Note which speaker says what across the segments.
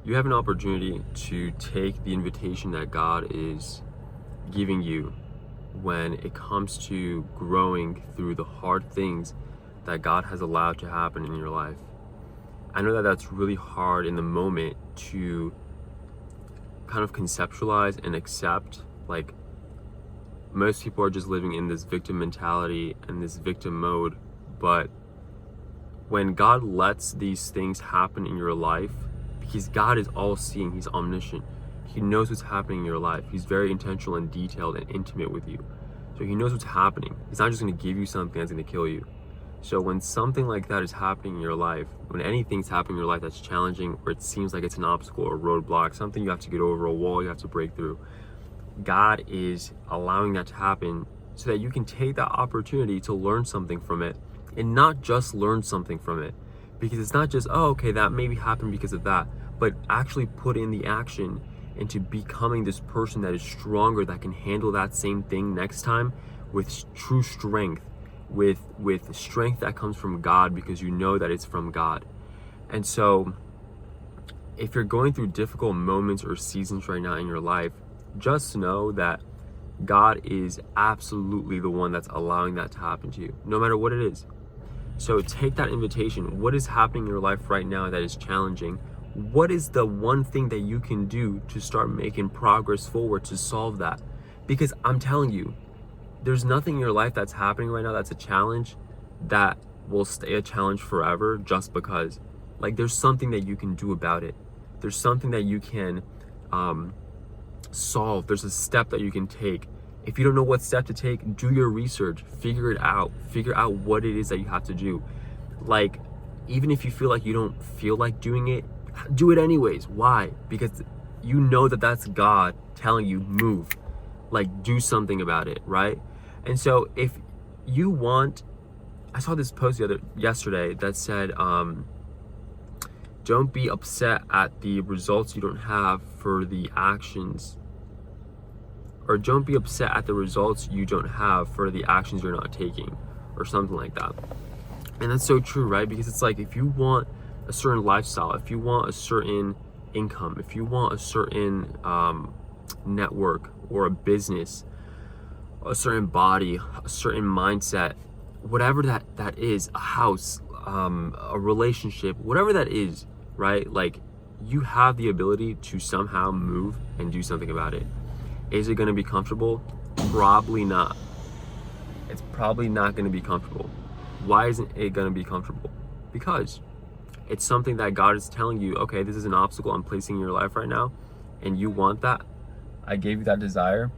Speaker 1: You have an opportunity to take the invitation that God is giving you when it comes to growing through the hard things that God has allowed to happen in your life. I know that that's really hard in the moment to kind of conceptualize and accept. Like, most people are just living in this victim mentality and this victim mode, but when God lets these things happen in your life, because God is all-seeing, He's omniscient, He knows what's happening in your life. He's very intentional and detailed and intimate with you. So He knows what's happening. He's not just going to give you something that's going to kill you. So when something like that is happening in your life, when anything's happening in your life that's challenging, or it seems like it's an obstacle or a roadblock, something you have to get over, a wall you have to break through, God is allowing that to happen so that you can take that opportunity to learn something from it, and not just learn something from it. Because it's not just, oh, okay, that maybe happened because of that, but actually put in the action into becoming this person that is stronger, that can handle that same thing next time with true strength, with strength that comes from God, because you know that it's from God. And so if you're going through difficult moments or seasons right now in your life, just know that God is absolutely the one that's allowing that to happen to you, no matter what it is. So take that invitation. What is happening in your life right now that is challenging? What is the one thing that you can do to start making progress forward to solve that? Because I'm telling you, there's nothing in your life that's happening right now that's a challenge that will stay a challenge forever just because. Like, there's something that you can do about it. There's something that you can solve. There's a step that you can take. If you don't know what step to take, do your research, figure it out, figure out what it is that you have to do. Like, even if you feel like you don't feel like doing it, do it anyways. Why? Because you know that that's God telling you, move, like, do something about it, right? And so if you want, I saw this post yesterday that said, don't be upset at the results you don't have for the actions, or don't be upset at the results you don't have for the actions you're not taking, or something like that. And that's so true, right? Because it's like, if you want a certain lifestyle, if you want a certain income, if you want a certain network or a business, a certain body, a certain mindset, whatever that is, a house, a relationship, whatever that is, right? Like, you have the ability to somehow move and do something about it. Is it going to be comfortable? Probably not. It's probably not going to be comfortable. Why isn't it going to be comfortable? Because it's something that God is telling you, okay, this is an obstacle I'm placing in your life right now, and you want that. I gave you that desire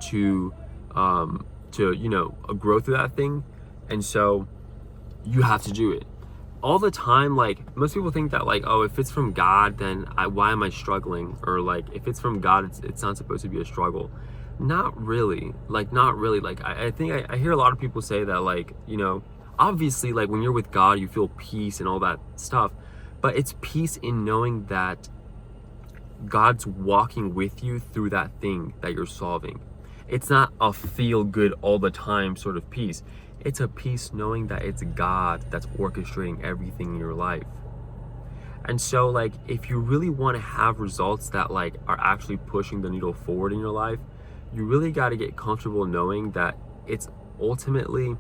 Speaker 1: to grow through that thing, and so you have to do it. All the time, like, most people think that, like, oh, if it's from God, then why am I struggling? Or, like, if it's from God, it's not supposed to be a struggle. Not really. Like, not really. Like, I think I hear a lot of people say that, like, obviously, like, when you're with God, you feel peace and all that stuff, but it's peace in knowing that God's walking with you through that thing that you're solving. It's not a feel good all the time sort of peace. It's a peace knowing that it's God that's orchestrating everything in your life. And so, like, if you really want to have results that, like, are actually pushing the needle forward in your life, you really got to get comfortable knowing that it's ultimately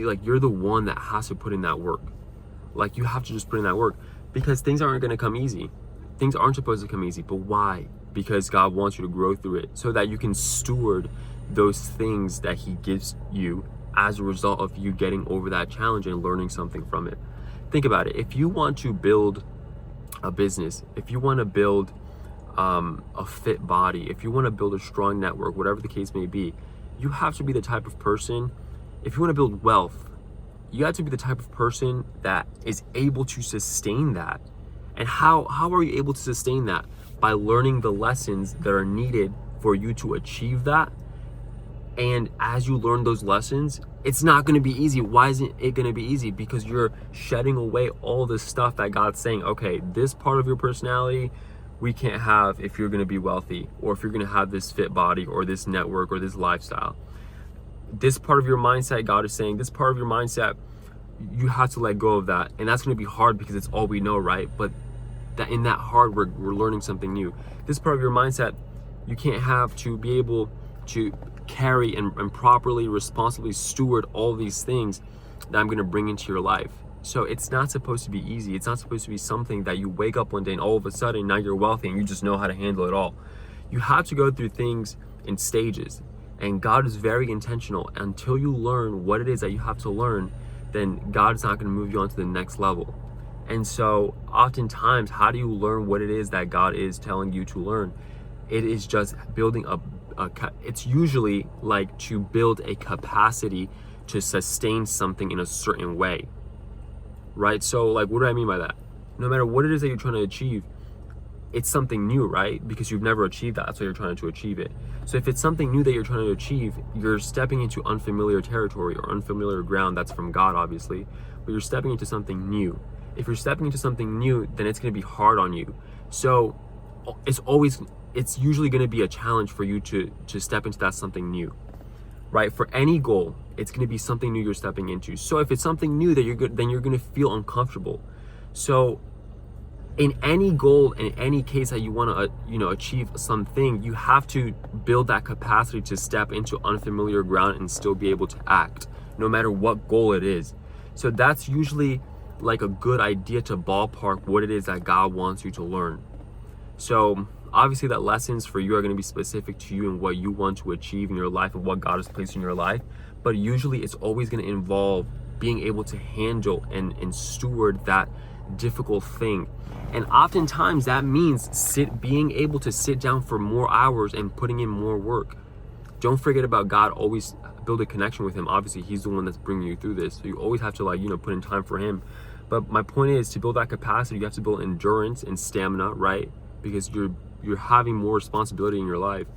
Speaker 1: like, you're the one that has to put in that work. Like, you have to just put in that work, because things aren't going to come easy. Things aren't supposed to come easy. But why? Because God wants you to grow through it so that you can steward those things that He gives you as a result of you getting over that challenge and learning something from it. Think about it. If you want to build a business, if you want to build a fit body, if you want to build a strong network, whatever the case may be, you have to be the type of person, if you want to build wealth, you have to be the type of person that is able to sustain that. And how are you able to sustain that? By learning the lessons that are needed for you to achieve that. And as you learn those lessons, it's not going to be easy. Why isn't it going to be easy? Because you're shedding away all this stuff that God's saying, okay, this part of your personality we can't have if you're going to be wealthy, or if you're going to have this fit body or this network or this lifestyle. This part of your mindset, God is saying, this part of your mindset, you have to let go of that, and that's going to be hard because it's all we know, right? But that in that hard, we're learning something new. This part of your mindset you can't have to be able to carry and properly, responsibly steward all these things that I'm going to bring into your life. So it's not supposed to be easy. It's not supposed to be something that you wake up one day and all of a sudden now you're wealthy and you just know how to handle it all. You have to go through things in stages, and God is very intentional. Until you learn what it is that you have to learn, then God's not going to move you on to the next level. And so oftentimes, how do you learn what it is that God is telling you to learn? It is just building it's usually like to build a capacity to sustain something in a certain way, right? So like, what do I mean by that? No matter what it is that you're trying to achieve, it's something new, right? Because you've never achieved that, so you're trying to achieve it. So if it's something new that you're trying to achieve, you're stepping into unfamiliar territory or unfamiliar ground. That's from God, obviously, but you're stepping into something new. If you're stepping into something new, then it's going to be hard on you. So it's usually going to be a challenge for you to step into that something new, right? For any goal, it's going to be something new you're stepping into. So if it's something new that you're good, then you're going to feel uncomfortable. So in any goal, in any case that you want to, achieve something, you have to build that capacity to step into unfamiliar ground and still be able to act, no matter what goal it is. So that's usually like a good idea to ballpark what it is that God wants you to learn. So obviously that lessons for you are going to be specific to you and what you want to achieve in your life and what God has placed in your life. But usually it's always going to involve being able to handle and steward that difficult thing. And oftentimes that means being able to sit down for more hours and putting in more work. Don't forget about God. Always build a connection with him. Obviously he's the one that's bringing you through this, so you always have to put in time for him. But my point is, to build that capacity, you have to build endurance and stamina, right? Because you're having more responsibility in your life.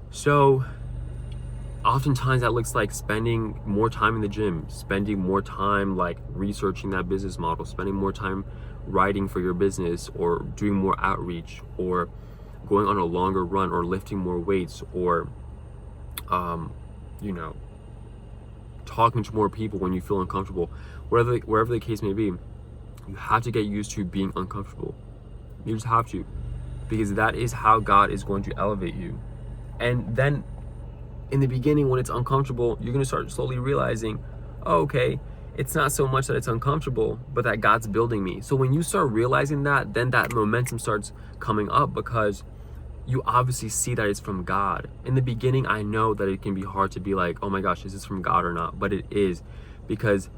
Speaker 1: So oftentimes that looks like spending more time in the gym, spending more time like researching that business model, spending more time writing for your business, or doing more outreach, or going on a longer run, or lifting more weights, or talking to more people when you feel uncomfortable. Wherever the case may be, you have to get used to being uncomfortable. You just have to, because that is how God is going to elevate you. And then in the beginning, when it's uncomfortable, you're going to start slowly realizing, oh, okay, it's not so much that it's uncomfortable, but that God's building me. So when you start realizing that, then that momentum starts coming up, because you obviously see that it's from God. In the beginning, I know that it can be hard to be like, oh my gosh, is this from God or not? But it is, because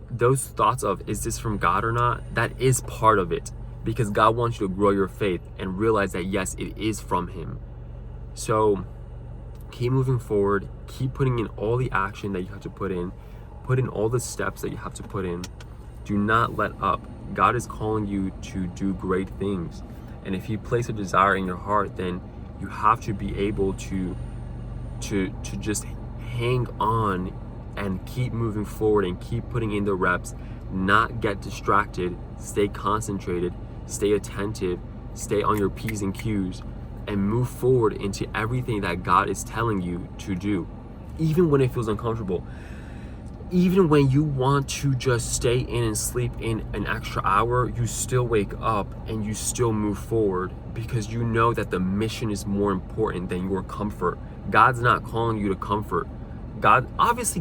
Speaker 1: those thoughts of, is this from God or not? That is part of it, because God wants you to grow your faith and realize that yes, it is from him. So keep moving forward, keep putting in all the action that you have to put in all the steps that you have to put in. Do not let up. God is calling you to do great things. And if he placed a desire in your heart, then you have to be able to just hang on and keep moving forward and keep putting in the reps, not get distracted, stay concentrated, stay attentive, stay on your P's and Q's, and move forward into everything that God is telling you to do. Even when it feels uncomfortable, even when you want to just stay in and sleep in an extra hour, you still wake up and you still move forward, because you know that the mission is more important than your comfort. God's not calling you to comfort. God wants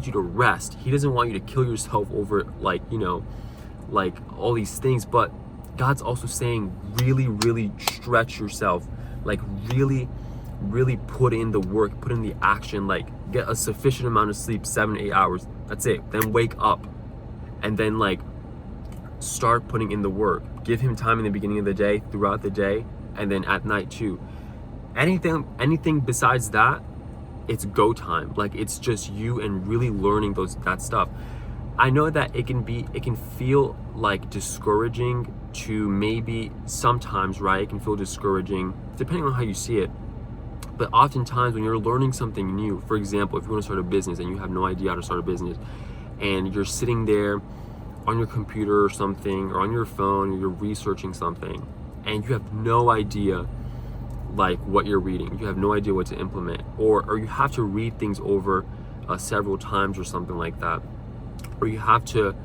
Speaker 1: you to rest. He doesn't want you to kill yourself over like all these things, but God's also saying really, really stretch yourself, like really, really put in the work, put in the action, like get a sufficient amount of sleep, 7 to 8 hours. That's it. Then wake up and then start putting in the work. Give him time in the beginning of the day, throughout the day, and then at night too. Anything besides that, it's go time. Like, it's just you and really learning that stuff. I know that it can feel like discouraging to maybe sometimes, right? It can feel discouraging depending on how you see it. But oftentimes when you're learning something new, for example, if you want to start a business and you have no idea how to start a business, and you're sitting there on your computer or something, or on your phone, or you're researching something, and you have no idea what you're reading, you have no idea what to implement, or you have to read things over several times or something like that, or you have to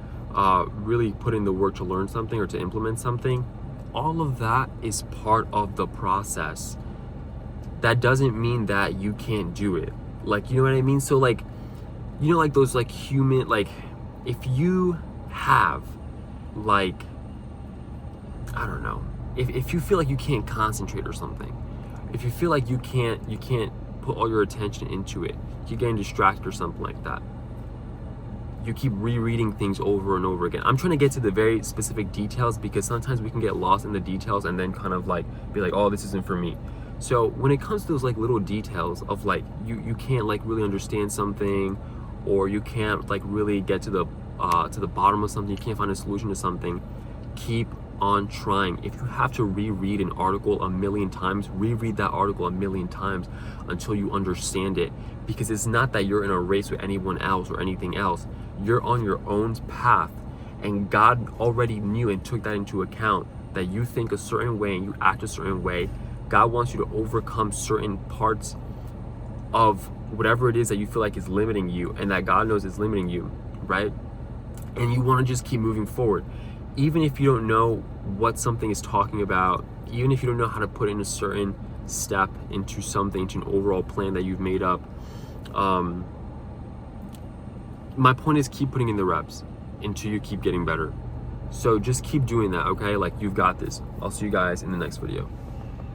Speaker 1: really put in the work to learn something or to implement something, all of that is part of the process. That doesn't mean that you can't do it. Like, you know what I mean? So like, you know, like those like human, like if you have like, I don't know, if you feel like you can't concentrate or something, if you feel like you can't put all your attention into it, you're getting distracted or something like that, you keep rereading things over and over again. I'm trying to get to the very specific details because sometimes we can get lost in the details and then kind of like be like, oh, this isn't for me. So when it comes to those like little details of like you can't like really understand something, or you can't like really get to the bottom of something, you can't find a solution to something, keep on trying. If you have to reread an article a million times, reread that article a million times until you understand it, because it's not that you're in a race with anyone else or anything else. You're on your own path, and God already knew and took that into account, that you think a certain way and you act a certain way. God wants you to overcome certain parts of whatever it is that you feel like is limiting you, and that God knows is limiting you, right? And you want to just keep moving forward. Even if you don't know what something is talking about, even if you don't know how to put in a certain step into something, into an overall plan that you've made up, my point is keep putting in the reps until you keep getting better. So just keep doing that, okay? Like, you've got this. I'll see you guys in the next video.